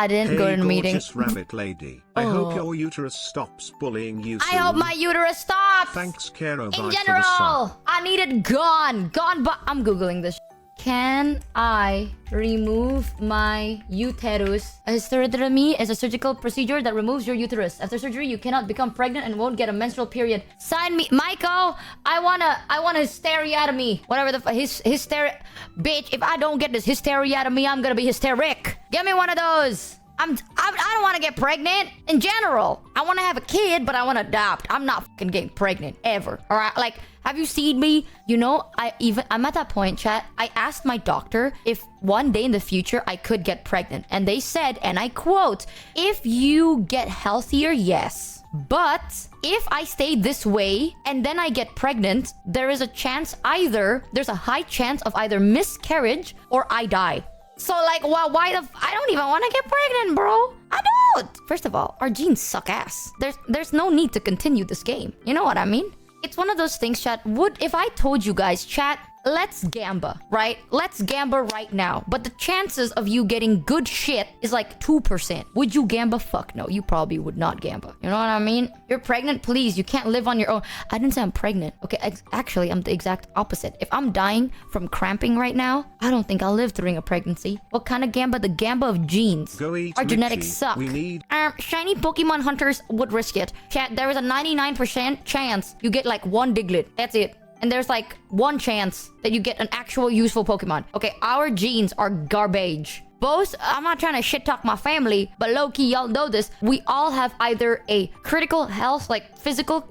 I didn't go to the meeting. Gorgeous rabbit lady. I hope your uterus stops bullying you soon. I hope my uterus stops. Thanks, Kero. In general, I need it gone. Gone, but I'm Googling this. Can I remove my uterus? A hysterectomy is a surgical procedure that removes your uterus. After surgery, you cannot become pregnant and won't get a menstrual period. Sign me, Michael. I want a hysterectomy. Whatever the bitch. If I don't get this hysterectomy, I'm gonna be hysteric. Give me one of those. I don't want to get pregnant in general. I want to have a kid, but I want to adopt. I'm not fucking getting pregnant ever. All right, like, have you seen me? You know, I'm at that point, chat. I asked my doctor if one day in the future I could get pregnant, and they said, and I quote, "If you get healthier, yes. But if I stay this way and then I get pregnant, there's a high chance of either miscarriage or I die." So, like, well, I don't even want to get pregnant, bro. I don't. First of all, our genes suck ass. There's no need to continue this game. You know what I mean? It's one of those things, chat. If I told you guys, chat, let's gamba, right? Let's gamba right now. But the chances of you getting good shit is like 2%. Would you gamba? Fuck no. You probably would not gamba. You know what I mean? You're pregnant, please. You can't live on your own. I didn't say I'm pregnant. Okay, actually, I'm the exact opposite. If I'm dying from cramping right now, I don't think I'll live during a pregnancy. What kind of gamba? The gamba of genes. Go eat Our genetics Michi. suck. We need... Shiny Pokemon hunters would risk it. Chat, there is a 99% chance you get like one Diglett. That's it. And there's like one chance that you get an actual useful Pokemon. Okay, our genes are garbage. Both, I'm not trying to shit talk my family, but low-key, y'all know this. We all have either a critical health, like physical,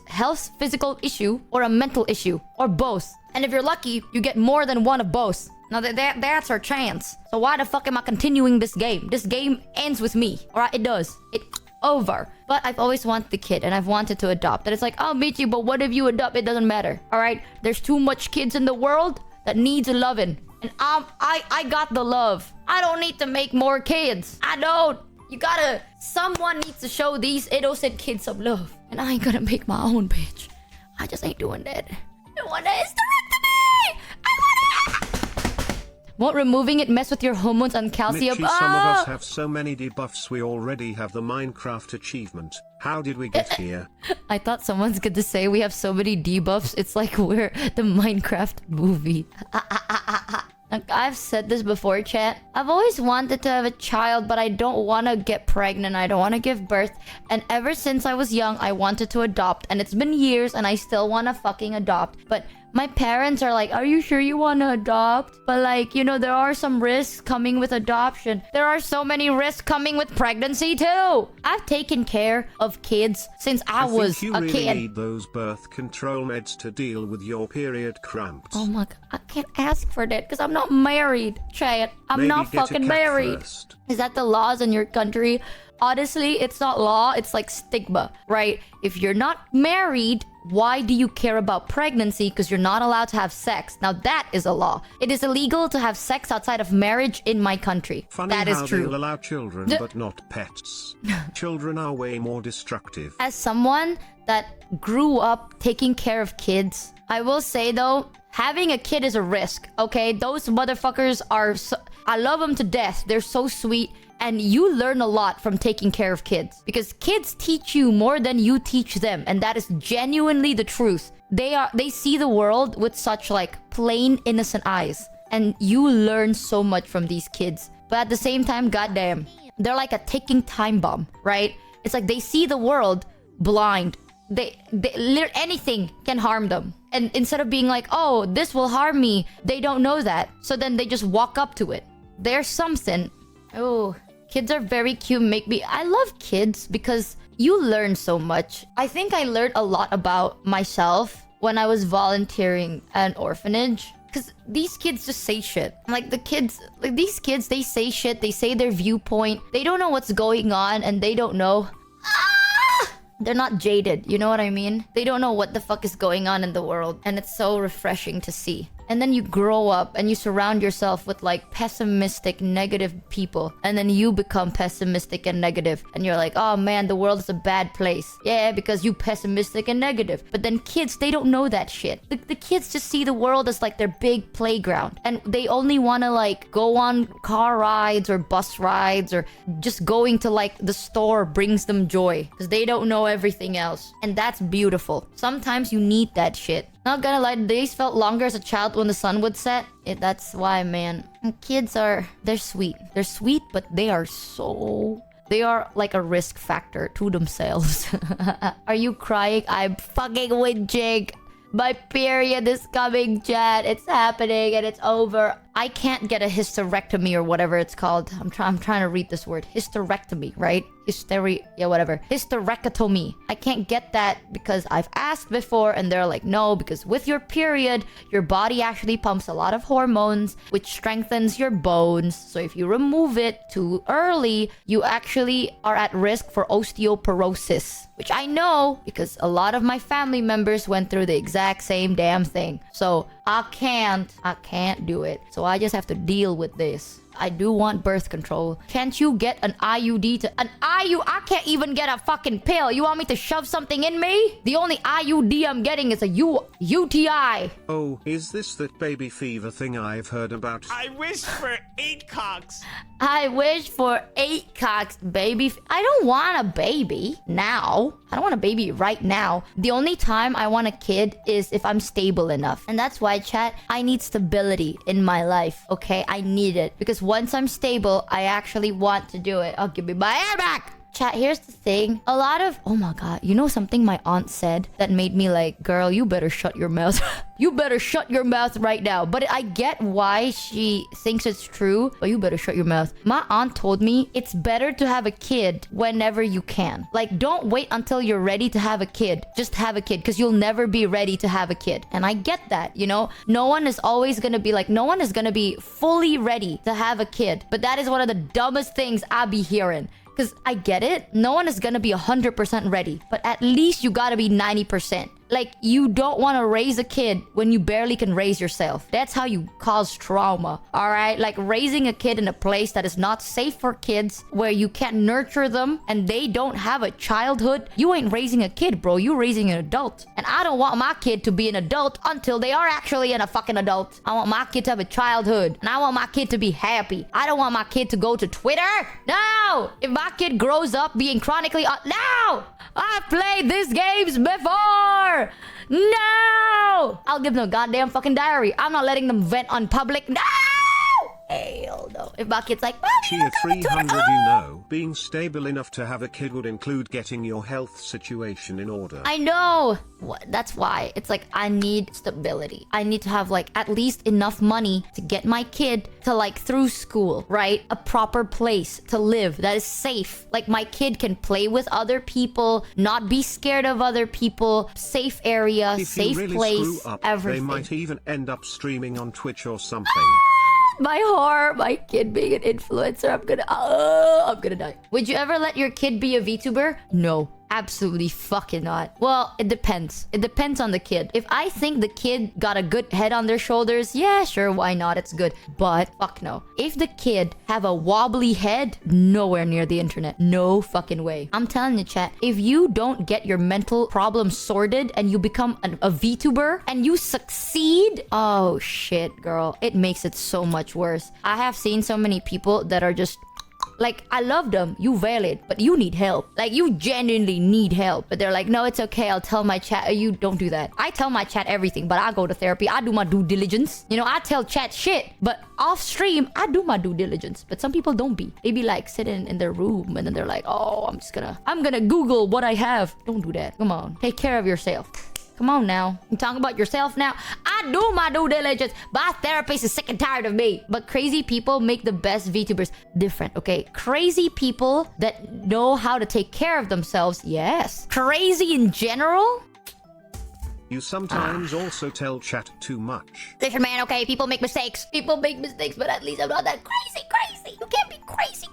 health physical issue, or a mental issue, or both. And if you're lucky, you get more than one of both. Now that's our chance. So why the fuck am I continuing this game? This game ends with me. Alright, it does. Over. But I've always wanted the kid, and I've wanted to adopt. And it's like, oh, Michi, but what if you adopt? It doesn't matter. Alright? There's too much kids in the world that needs loving. And I got the love. I don't need to make more kids. I don't. Someone needs to show these innocent kids some love. And I ain't gonna make my own, bitch. I just ain't doing that. I want a hysterectomy! I want it! Won't removing it mess with your hormones and calcium? Michi, some of us have so many debuffs. We already have the Minecraft achievement. How did we get here? I thought someone's going to say we have so many debuffs. It's like we're the Minecraft movie. I've said this before, chat. I've always wanted to have a child, but I don't want to get pregnant. I don't want to give birth. And ever since I was young, I wanted to adopt. And it's been years, and I still want to fucking adopt. But my parents are like, are you sure you want to adopt? But like, you know, there are some risks coming with adoption. There are so many risks coming with pregnancy too. I've taken care of kids since I was think you a really kid. need those birth control meds to deal with your period cramps. Oh my god, I can't ask for that because I'm not married, chat. I'm Maybe not get a fucking cat married. first. Is that the laws in your country? Honestly, it's not law, it's like stigma, right? If you're not married, why do you care about pregnancy? Because you're not allowed to have sex. Now that is a law. It is illegal to have sex outside of marriage in my country. Funny that is how true. they'll allow children, but not pets. Children are way more destructive. As someone that grew up taking care of kids, I will say though, having a kid is a risk, okay? Those motherfuckers are I love them to death. They're so sweet. And you learn a lot from taking care of kids. Because kids teach you more than you teach them. And that is genuinely the truth. They see the world with such like plain innocent eyes. And you learn so much from these kids. But at the same time, goddamn, they're like a ticking time bomb, right? It's like they see the world blind. Anything can harm them. And instead of being like, oh, this will harm me, they don't know that. So then they just walk up to it. There's something. Oh, kids are very cute. I love kids because you learn so much. I think I learned a lot about myself when I was volunteering at an orphanage. Because these kids just say shit. Like these kids, they say shit. They say their viewpoint. They don't know what's going on and they don't know. They're not jaded, you know what I mean? They don't know what the fuck is going on in the world. And it's so refreshing to see. And then you grow up and you surround yourself with like pessimistic, negative people. And then you become pessimistic and negative. And you're like, oh man, the world is a bad place. Yeah, because you pessimistic and negative. But then kids, they don't know that shit. The kids just see the world as like their big playground. And they only want to like go on car rides or bus rides, or just going to like the store brings them joy. Because they don't know everything else. And that's beautiful. Sometimes you need that shit. Not gonna lie, the days felt longer as a child when the sun would set. That's why, man. And kids they're sweet. They're sweet, but they are like a risk factor to themselves. Are you crying? I'm fucking whinging. My period is coming, chat. It's happening and it's over. I can't get a hysterectomy or whatever it's called. I'm trying to read this word. Hysterectomy, right? Whatever. Hysterectomy. I can't get that because I've asked before and they're like, no, because with your period, your body actually pumps a lot of hormones, which strengthens your bones. So if you remove it too early, you actually are at risk for osteoporosis, which I know because a lot of my family members went through the exact same damn thing. So I can't do it. So I just have to deal with this. I do want birth control. Can't you get an IUD to... I can't even get a fucking pill. You want me to shove something in me? The only IUD I'm getting is a UTI. Oh, is this that baby fever thing I've heard about? I wish for 8 cocks. I wish for 8 cocks, baby. I don't want a baby now. I don't want a baby right now. The only time I want a kid is if I'm stable enough. And that's why, chat, I need stability in my life, okay? I need it. Because once I'm stable, I actually want to do it. Oh, give me my hair back! Chat, here's the thing. A lot of... Oh my god. You know something my aunt said that made me like, girl, you better shut your mouth. You better shut your mouth right now. But I get why she thinks it's true, but you better shut your mouth. My aunt told me it's better to have a kid whenever you can. Like, don't wait until you're ready to have a kid. Just have a kid, because you'll never be ready to have a kid. And I get that, you know? No one is always gonna be like, no one is gonna be fully ready to have a kid. But that is one of the dumbest things I be hearing. Because I get it. No one is gonna be 100% ready. But at least you gotta be 90%. Like, you don't want to raise a kid when you barely can raise yourself. That's how you cause trauma, alright? Like, raising a kid in a place that is not safe for kids, where you can't nurture them, and they don't have a childhood. You ain't raising a kid, bro. You're raising an adult. And I don't want my kid to be an adult until they are actually a fucking adult. I want my kid to have a childhood. And I want my kid to be happy. I don't want my kid to go to Twitter. No! If my kid grows up being chronically... No! I've played these games before! No! I'll give them a goddamn fucking diary. I'm not letting them vent on public. No! Hell no. If my kid's like, Tier 300, you know, being stable enough to have a kid would include getting your health situation in order. I know. That's why. It's like, I need stability. I need to have like at least enough money to get my kid to like through school, right? A proper place to live that is safe. Like, my kid can play with other people, not be scared of other people, safe area, If safe you really place, screw up, everything. they might even end up streaming on Twitch or something. My horror, my kid being an influencer. I'm gonna die. Would you ever let your kid be a VTuber? No. Absolutely fucking not. Well, it depends. It depends on the kid. If I think the kid got a good head on their shoulders, yeah, sure, why not? It's good. But fuck no. If the kid have a wobbly head, nowhere near the internet. No fucking way. I'm telling you, chat, if you don't get your mental problems sorted and you become a VTuber and you succeed, oh shit, girl. It makes it so much worse. I have seen so many people that are just... Like, I love them, you valid, but you need help. Like, you genuinely need help. But they're like, no, it's okay, I'll tell my chat. You don't do that. I tell my chat everything, but I go to therapy. I do my due diligence. You know, I tell chat shit, but off stream, I do my due diligence. But some people don't be. They be like sitting in their room and then they're like, oh, I'm gonna Google what I have. Don't do that. Come on, take care of yourself. Come on now. You talking about yourself now? I do my due diligence. My therapist is sick and tired of me. But crazy people make the best VTubers. Different, okay? Crazy people that know how to take care of themselves, yes. Crazy in general? You sometimes also tell chat too much. Listen, man, okay? People make mistakes. People make mistakes, but at least I'm not that crazy. You can't be crazy.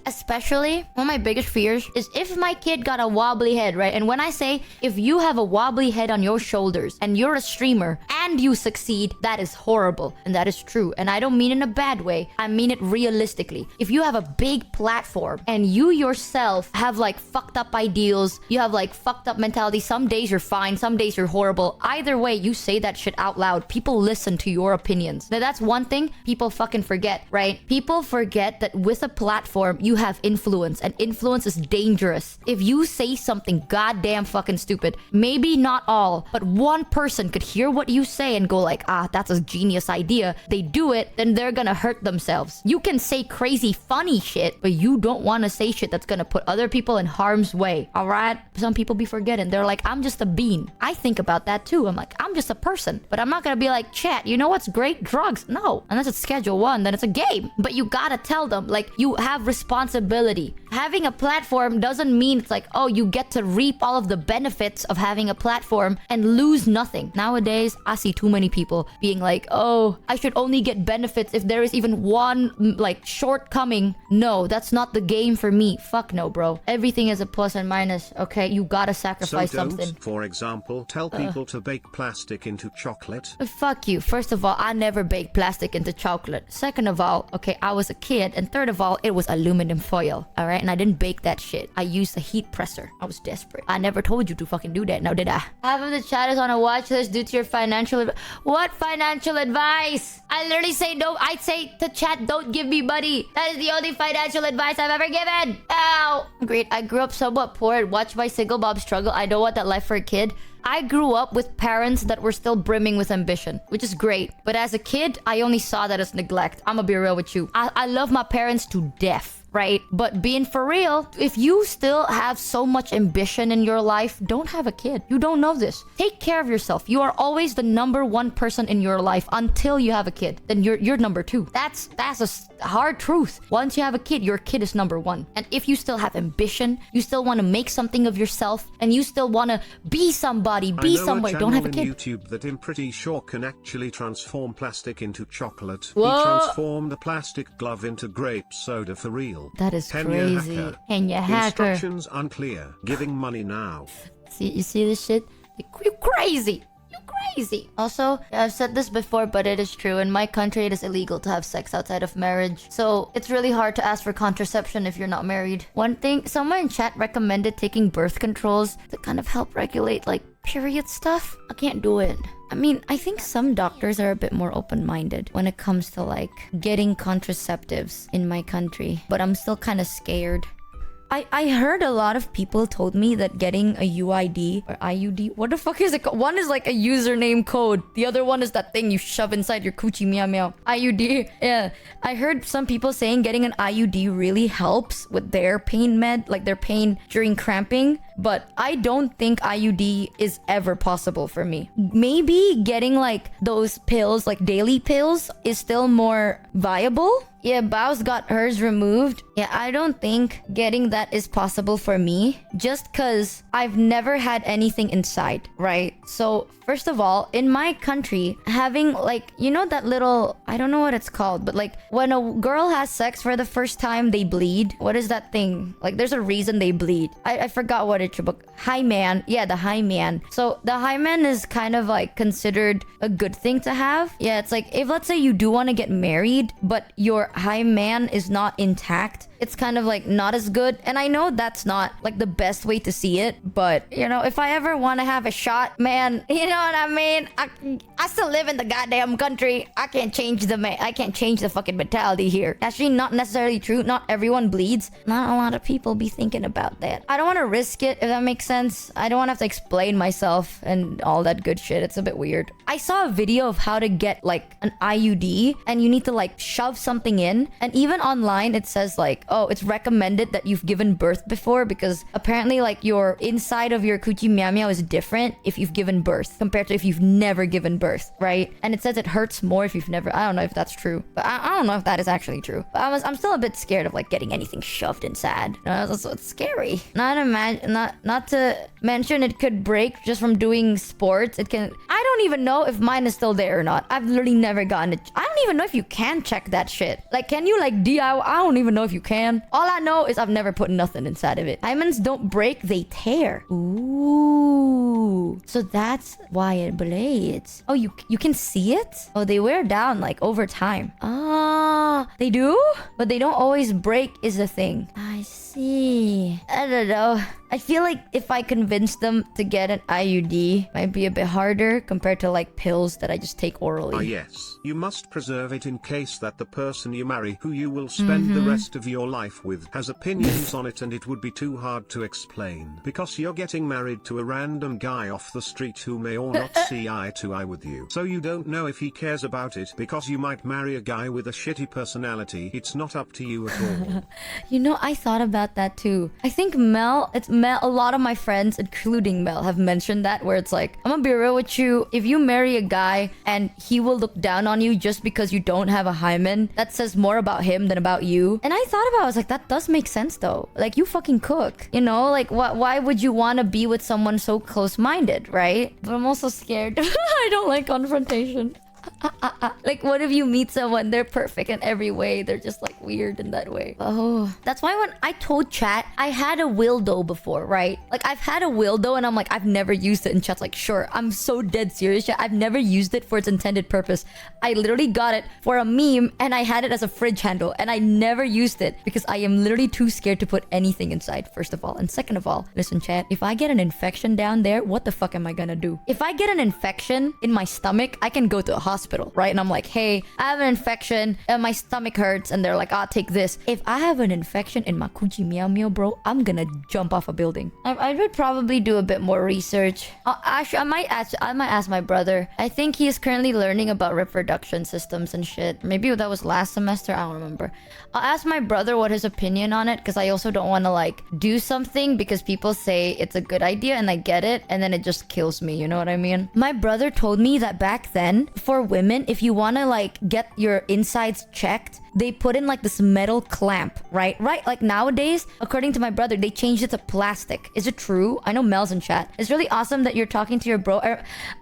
Especially, one of my biggest fears is if my kid got a wobbly head, right? And when I say, if you have a wobbly head on your shoulders and you're a streamer and you succeed, that is horrible. And that is true. And I don't mean in a bad way. I mean it realistically. If you have a big platform and you yourself have like fucked up ideals, you have like fucked up mentality, some days you're fine, some days you're horrible. Either way, you say that shit out loud. People listen to your opinions. Now that's one thing people fucking forget, right? People forget that with a platform, you have influence, and influence is dangerous. If you say something goddamn fucking stupid, maybe not all, but one person could hear what you say and go like, ah, that's a genius idea. They do it, then they're gonna hurt themselves. You can say crazy funny shit, but you don't want to say shit that's gonna put other people in harm's way. All right? Some people be forgetting. They're like, I'm just a bean. I think about that too. I'm like, I'm just a person, but I'm not gonna be like, chat, you know what's great? Drugs. No, unless it's Schedule 1, then it's a game. But you gotta tell them, like, you have responsibility. Having a platform doesn't mean it's like, oh, you get to reap all of the benefits of having a platform and lose nothing. Nowadays, I see too many people being like, oh, I should only get benefits if there is even one like shortcoming. No, that's not the game for me. Fuck no, bro. Everything is a plus and minus. Okay, you gotta sacrifice so don't, something. For example, tell people to bake plastic into chocolate. Fuck you. First of all, I never baked plastic into chocolate. Second of all, okay, I was a kid. And third of all, it was aluminum foil. All right, and I didn't bake that shit. I used a heat presser. I was desperate. I never told you to fucking do that. Now did I? Half of the chat is on a watch list due to your financial what financial advice? I literally say no. I say to chat, don't give me money. That is the only financial advice I've ever given. Ow. Great. I grew up somewhat poor and watched my single mom struggle. I don't want that life for a kid. I grew up with parents that were still brimming with ambition, which is great. But as a kid, I only saw that as neglect. I'm gonna be real with you. I love my parents to death. Right? But being for real, if you still have so much ambition in your life, don't have a kid. You don't know this. Take care of yourself. You are always the number one person in your life until you have a kid. Then you're number two. That's a hard truth. Once you have a kid, your kid is number one. And if you still have ambition, you still want to make something of yourself, and you still want to be somebody, be somewhere, don't have a kid. YouTube that I'm pretty sure can actually transform plastic into chocolate. Whoa. He transformed a plastic glove into grape soda for real. That is Kenya crazy. hacker. Kenya hacker. Instructions unclear. Giving money now. See, you see this shit? You're crazy. You're crazy. Also, I've said this before, but it is true. In my country, it is illegal to have sex outside of marriage. So it's really hard to ask for contraception if you're not married. One thing, someone in chat recommended taking birth controls to kind of help regulate like period stuff. I can't do it. I mean, I think some doctors are a bit more open-minded when it comes to like getting contraceptives in my country, but I'm still kind of scared. I heard a lot of people told me that getting a UID or IUD, what the fuck is it called? One is like a username code. The other one is that thing you shove inside your coochie, meow meow. IUD, yeah. I heard some people saying getting an IUD really helps with their pain med, like their pain during cramping. But I don't think IUD is ever possible for me. Maybe getting like those pills, like daily pills, is still more viable. Yeah, Bao's got hers removed. Yeah, I don't think getting that is possible for me. Just because I've never had anything inside, right? So, first of all, in my country, having like, you know that little, I don't know what it's called, but like when a girl has sex for the first time, they bleed. What is that thing? Like there's a reason they bleed. I forgot what it's about. Hymen. Yeah, the hymen. So the hymen is kind of like considered a good thing to have. Yeah, it's like if let's say you do want to get married, but your hymen is not intact, it's kind of like not as good. And I know that's not like the best way to see it, but you know, if I ever want to have a shot, man, you know what I mean? I still live in the goddamn country. I can't change the fucking mentality here. Actually, not necessarily true. Not everyone bleeds. Not a lot of people be thinking about that. I don't want to risk it, if that makes sense. I don't want to have to explain myself and all that good shit. It's a bit weird. I saw a video of how to get like an IUD, and you need to like shove something in, and even online it says like, oh, it's recommended that you've given birth before, because apparently like your inside of your coochie meow meow is different if you've given birth compared to if you've never given birth, right? And it says it hurts more if you've never. I don't know if that's true, but I don't know if that is actually true. But I'm still a bit scared of like getting anything shoved inside. It's scary. Not to mention it could break just from doing sports. It can. I don't even know know if mine is still there or not. I've literally never gotten it. I don't even know if you can check that shit. Like, can you like DIY? I don't even know if you can. All I know is I've never put nothing inside of it. Diamonds don't break, they tear. Ooh. So that's why it blades. Oh, you can see it? Oh, they wear down like over time. Ah, they do? But they don't always break is the thing. I see. I don't know. I feel like if I convince them to get an IUD, might be a bit harder compared to like pills that I just take orally. Ah yes, you must preserve it in case that the person you marry, who you will spend the rest of your life with, has opinions on it, and it would be too hard to explain. Because you're getting married to a random guy off the street who may or not see eye to eye with you. So you don't know if he cares about it, because you might marry a guy with a shitty personality. It's not up to you at all. You know, I thought about that too. I think a lot of my friends, including Mel, have mentioned that, where it's like, I'm gonna be real with you, if you marry a guy and he will look down on you just because you don't have a hymen, that says more about him than about you. And I thought about it, I was like, that does make sense though. Like, you fucking cook, you know? Like, why would you want to be with someone so close-minded, right? But I'm also scared. I don't like confrontation. Like, what if you meet someone, they're perfect in every way, they're just like weird in that way? Oh, that's why when I told chat I had a wildo before, right? Like, I've had a wildo and I'm like, I've never used it, and chat's like, sure. I'm so dead serious. I've never used it for its intended purpose. I literally got it for a meme and I had it as a fridge handle, and I never used it because I am literally too scared to put anything inside, first of all. And second of all, listen chat, if I get an infection down there, what the fuck am I gonna do? If I get an infection in my stomach, I can go to a hospital, right? And I'm like, hey, I have an infection and my stomach hurts, and they're like, I'll take this. If I have an infection in my coochie meow meow, bro, I'm gonna jump off a building. I would probably do a bit more research. Actually, I might ask my brother. I think he is currently learning about reproduction systems and shit. Maybe that was last semester, I don't remember. I'll ask my brother what his opinion on it, because I also don't want to like do something because people say it's a good idea and I get it, and then it just kills me, you know what I mean? My brother told me that back then, for women, if you want to like get your insides checked, they put in like this metal clamp, right? Like nowadays, according to my brother, they changed it to plastic. Is it true? I know Mel's in chat. It's really awesome that you're talking to your bro.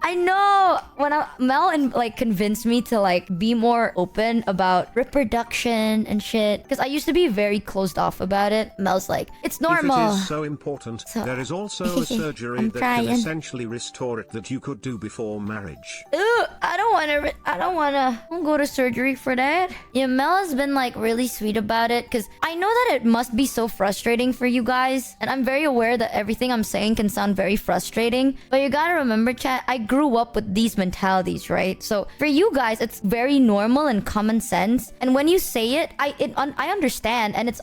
I know when Mel like convinced me to like be more open about reproduction and shit, because I used to be very closed off about it. Mel's like, it's normal. If it is so important, there is also a surgery that can essentially restore it that you could do before marriage. Ugh, I don't wanna go to surgery for that. Yeah, Mel has been like really sweet about it, because I know that it must be so frustrating for you guys, and I'm very aware that everything I'm saying can sound very frustrating, but you gotta remember chat, I grew up with these mentalities, right? So for you guys, it's very normal and common sense, and when you say it, I understand, and it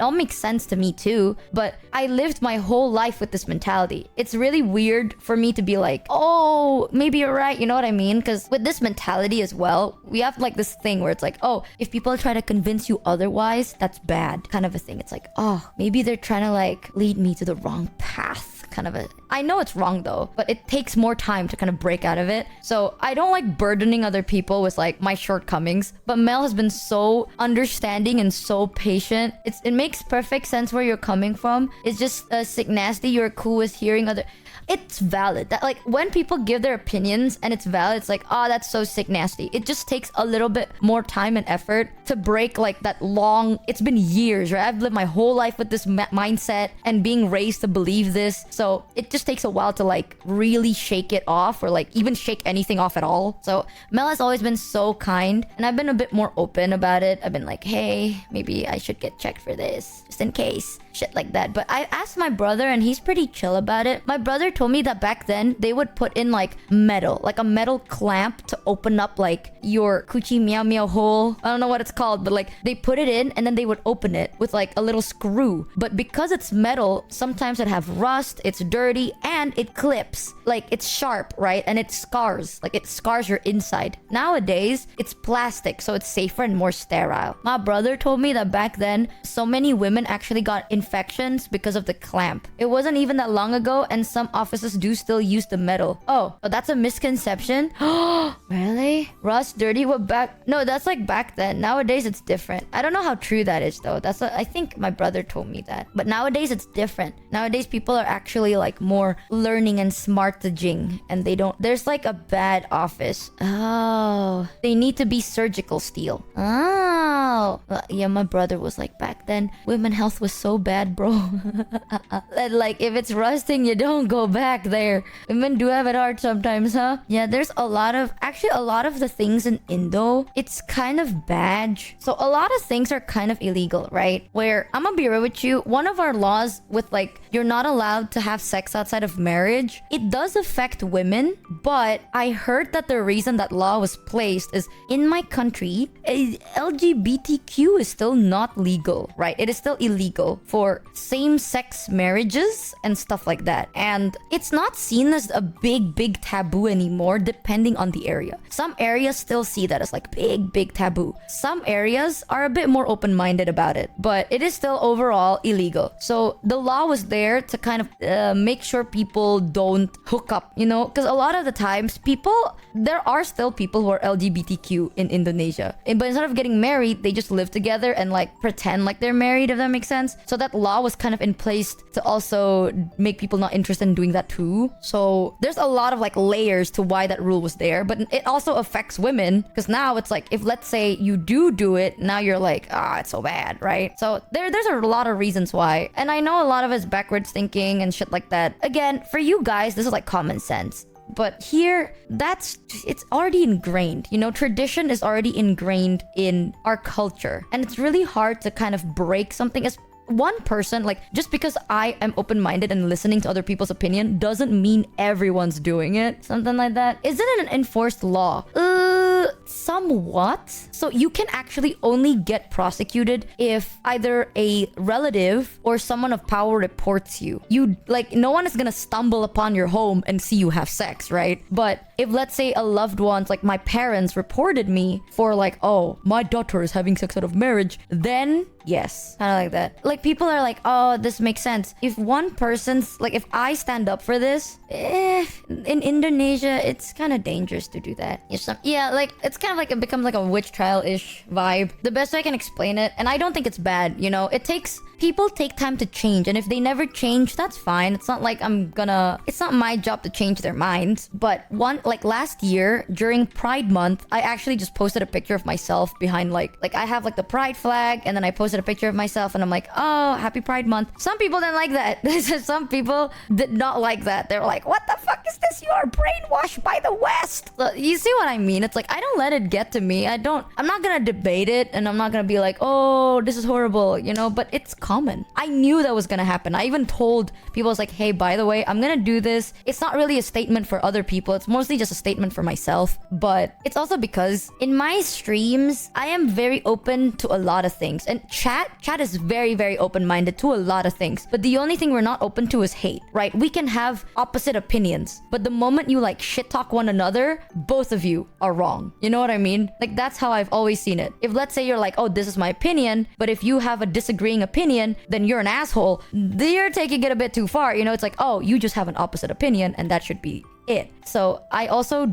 all makes sense to me too, but I lived my whole life with this mentality. It's really weird for me to be like, oh, maybe you're right, you know what I mean? Because with this mentality as well, we have like this thing where it's like, oh, if people try to convince you otherwise, that's bad, kind of a thing. It's like, oh, maybe they're trying to like lead me to the wrong path, kind of a... I know it's wrong though, but it takes more time to kind of break out of it. So I don't like burdening other people with like my shortcomings, but Mel has been so understanding and so patient. It makes perfect sense where you're coming from. It's just sick nasty. You're cool with hearing other... It's valid that like when people give their opinions and it's valid, it's like, oh, that's so sick nasty. It just takes a little bit more time and effort to break like that long... It's been years, right? I've lived my whole life with this mindset and being raised to believe this, so it just takes a while to like really shake it off, or like even shake anything off at all. So Mel has always been so kind, and I've been a bit more open about it. I've been like, hey, maybe I should get checked for this just in case, shit like that. But I asked my brother and he's pretty chill about it. My brother told me that back then they would put in like metal, like a metal clamp to open up like your coochie meow meow hole. I don't know what it's called, but like they put it in and then they would open it with like a little screw. But because it's metal, sometimes it have rust, it's dirty, and it clips. Like it's sharp, right? And it scars, like it scars your inside. Nowadays, it's plastic, so it's safer and more sterile. My brother told me that back then, so many women actually got infected infections because of the clamp. It wasn't even that long ago, and some offices do still use the metal. Oh, that's a misconception? Really? Rust, dirty, what back? No, that's like back then. Nowadays, it's different. I don't know how true that is, though. I think my brother told me that. But nowadays, it's different. Nowadays, people are actually like more learning and smartaging, and they don't... There's like a bad office. Oh, they need to be surgical steel. Oh, yeah, my brother was like, back then, women health was so bad, bro. And like, if it's rusting, you don't go back there. Women do have it hard sometimes, huh? Yeah, there's a lot of... Actually, a lot of the things in Indo, it's kind of badge. So a lot of things are kind of illegal, right? Where, I'm gonna be real with you, one of our laws with like, you're not allowed to have sex outside of marriage, it does affect women, but I heard that the reason that law was placed is in my country, LGBTQ is still not legal, right? It is still illegal for same-sex marriages and stuff like that. And it's not seen as a big taboo anymore, depending on the area. Some areas still see that as like big taboo. Some areas are a bit more open-minded about it, but it is still overall illegal. So the law was there to kind of make sure people don't hook up, you know? Because a lot of the times, there are still people who are LGBTQ in Indonesia. But instead of getting married, they just live together and like pretend like they're married, if that makes sense. So that law was kind of in place to also make people not interested in doing that too. So there's a lot of like layers to why that rule was there, but it also affects women because now it's like, if let's say you do it, now you're like, it's so bad, right? So there's a lot of reasons why. And I know a lot of it's backwards thinking and shit like that. Again, for you guys, this is like common sense. But here, it's already ingrained. You know, tradition is already ingrained in our culture. And it's really hard to kind of break something as one person, like, just because I am open-minded and listening to other people's opinion doesn't mean everyone's doing it. Something like that. Isn't it an enforced law? Somewhat. So you can actually only get prosecuted if either a relative or someone of power reports you. No one is gonna stumble upon your home and see you have sex, right? But if, let's say, a loved one's, like my parents reported me for like, oh, my daughter is having sex out of marriage, then yes, kind of like that. Like, people are like, oh, this makes sense. If one person's, like, if I stand up for this, in Indonesia, it's kind of dangerous to do that. Yeah, like, it's kind of like, it becomes like a witch trial-ish vibe. The best way I can explain it, and I don't think it's bad, you know, people take time to change, and if they never change, that's fine. It's not like it's not my job to change their minds. But last year during Pride Month, I actually just posted a picture of myself behind like I have like the Pride flag, and then I posted a picture of myself and I'm like, oh, happy Pride Month. Some people didn't like that. Some people did not like that. They were like, what the fuck is this? You are brainwashed by the West. So, you see what I mean? It's like, I don't let it get to me. I'm not gonna debate it, and I'm not gonna be like, oh, this is horrible, you know, but it's common. I knew that was gonna happen. I even told people, I was like, hey, by the way, I'm gonna do this. It's not really a statement for other people. It's mostly just a statement for myself. But it's also because in my streams, I am very open to a lot of things. And chat is very, very open-minded to a lot of things. But the only thing we're not open to is hate, right? We can have opposite opinions. But the moment you like shit talk one another, both of you are wrong. You know what I mean? Like, that's how I've always seen it. If let's say you're like, oh, this is my opinion, but if you have a disagreeing opinion, then you're an asshole. You're taking it a bit too far. You know, it's like, oh, you just have an opposite opinion, and that should be it. So I also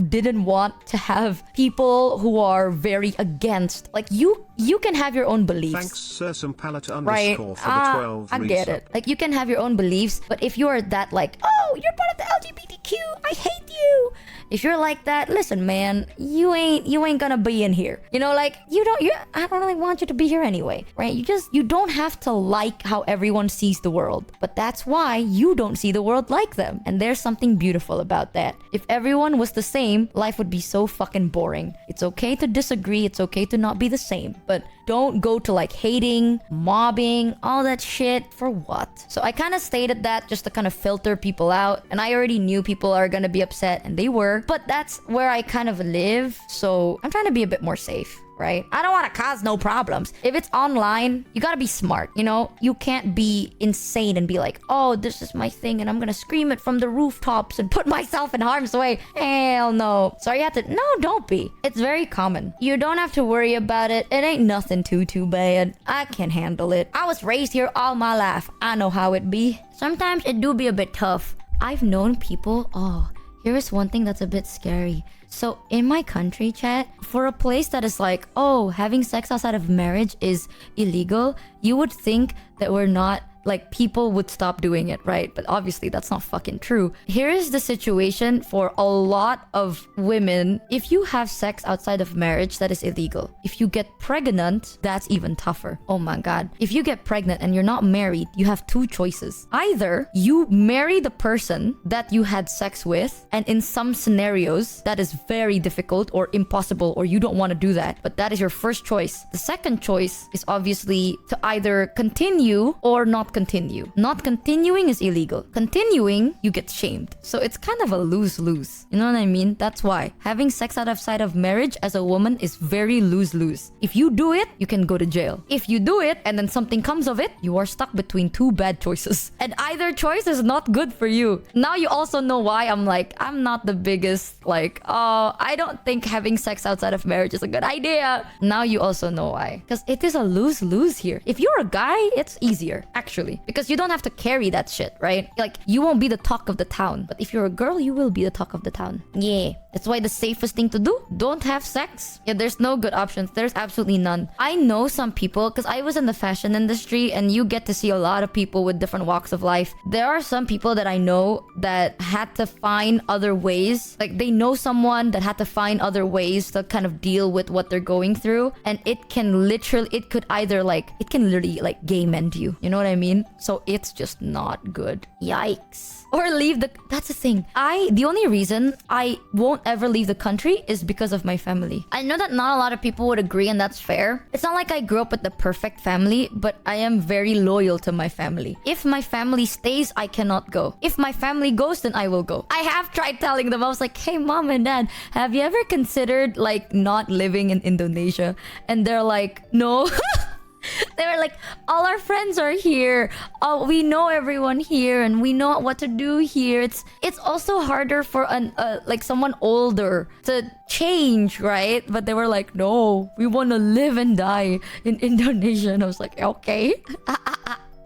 didn't want to have people who are very against, like, you can have your own beliefs. Thanks, Sir Sampalata right? for the 12 I get it. Like, you can have your own beliefs, but if you're that like, oh, you're part of the LGBTQ, I hate you. If you're like that, listen, man, you ain't gonna be in here. You know, like, I don't really want you to be here anyway, right? You don't have to like how everyone sees the world, but that's why you don't see the world like them. And there's something beautiful about that. If everyone was the same, life would be so fucking boring. It's okay to disagree. It's okay to not be the same, but don't go to like hating, mobbing, all that shit for what? So I kind of stated that just to kind of filter people out, and I already knew people are gonna be upset, and they were, but that's where I kind of live, so I'm trying to be a bit more safe. right? I don't want to cause no problems. If it's online, you gotta be smart, you know? You can't be insane and be like, oh, this is my thing and I'm gonna scream it from the rooftops and put myself in harm's way. Hell no. Sorry, you have to... No, don't be. It's very common. You don't have to worry about it. It ain't nothing too bad. I can handle it. I was raised here all my life. I know how it be. Sometimes it do be a bit tough. I've known people... Oh, here is one thing that's a bit scary. So in my country, chat, for a place that is like, oh, having sex outside of marriage is illegal, you would think that we're not... Like, people would stop doing it, right? But obviously, that's not fucking true. Here is the situation for a lot of women. If you have sex outside of marriage, that is illegal. If you get pregnant, that's even tougher. Oh my god. If you get pregnant and you're not married, you have two choices. Either you marry the person that you had sex with, and in some scenarios, that is very difficult or impossible, or you don't want to do that. But that is your first choice. The second choice is obviously to either continue or not continue. Not continuing is illegal. Continuing, you get shamed. So it's kind of a lose-lose. You know what I mean? That's why having sex outside of marriage as a woman is very lose-lose. If you do it, you can go to jail. If you do it and then something comes of it, you are stuck between two bad choices. And either choice is not good for you. Now you also know why I'm like, I'm not the biggest, like, oh, I don't think having sex outside of marriage is a good idea. Now you also know why. Because it is a lose-lose here. If you're a guy, it's easier, actually. Because you don't have to carry that shit, right? Like, you won't be the talk of the town. But if you're a girl, you will be the talk of the town. Yeah. That's why the safest thing to do, don't have sex. Yeah, there's no good options. There's absolutely none. I know some people, because I was in the fashion industry and you get to see a lot of people with different walks of life. There are some people that I know that had to find other ways. Like, they know someone that had to find other ways to kind of deal with what they're going through. And it can literally, it could either like, it can literally like gay mend you. You know what I mean? So it's just not good. Yikes. Or leave the... That's the thing. The only reason I won't ever leave the country is because of my family. I know that not a lot of people would agree, and that's fair. It's not like I grew up with the perfect family, but I am very loyal to my family. If my family stays, I cannot go. If my family goes, then I will go. I have tried telling them. I was like, hey, mom and dad, have you ever considered like not living in Indonesia? And they're like, no. They were like, all our friends are here. Oh, we know everyone here and we know what to do here. It's also harder for like someone older to change, right? But they were like, no, we want to live and die in Indonesia. And I was like, okay.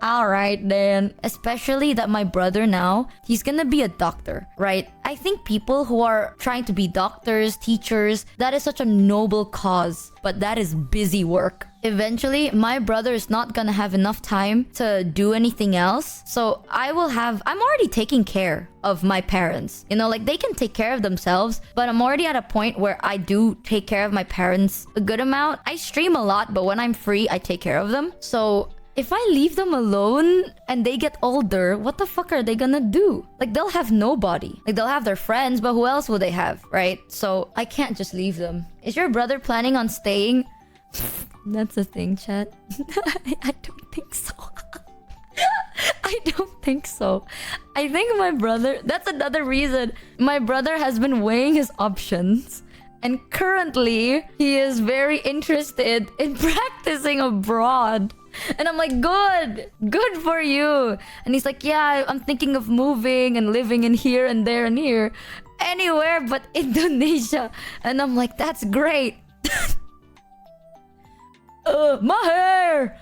All right then. Especially that my brother now, he's gonna be a doctor, right? I think people who are trying to be doctors, teachers, that is such a noble cause, but that is busy work. Eventually, my brother is not gonna have enough time to do anything else. So I'm already taking care of my parents. You know, like they can take care of themselves, but I'm already at a point where I do take care of my parents a good amount. I stream a lot, but when I'm free, I take care of them. So if I leave them alone and they get older, what the fuck are they gonna do? Like, they'll have nobody. Like, they'll have their friends, but who else will they have, right? So I can't just leave them. Is your brother planning on staying? That's a thing, chat. I don't think so. I don't think so. I think my brother... That's another reason. My brother has been weighing his options. And currently, he is very interested in practicing abroad. And I'm like, good for you. And he's like, yeah, I'm thinking of moving and living in here and there and here. Anywhere but Indonesia. And I'm like, that's great. My hair!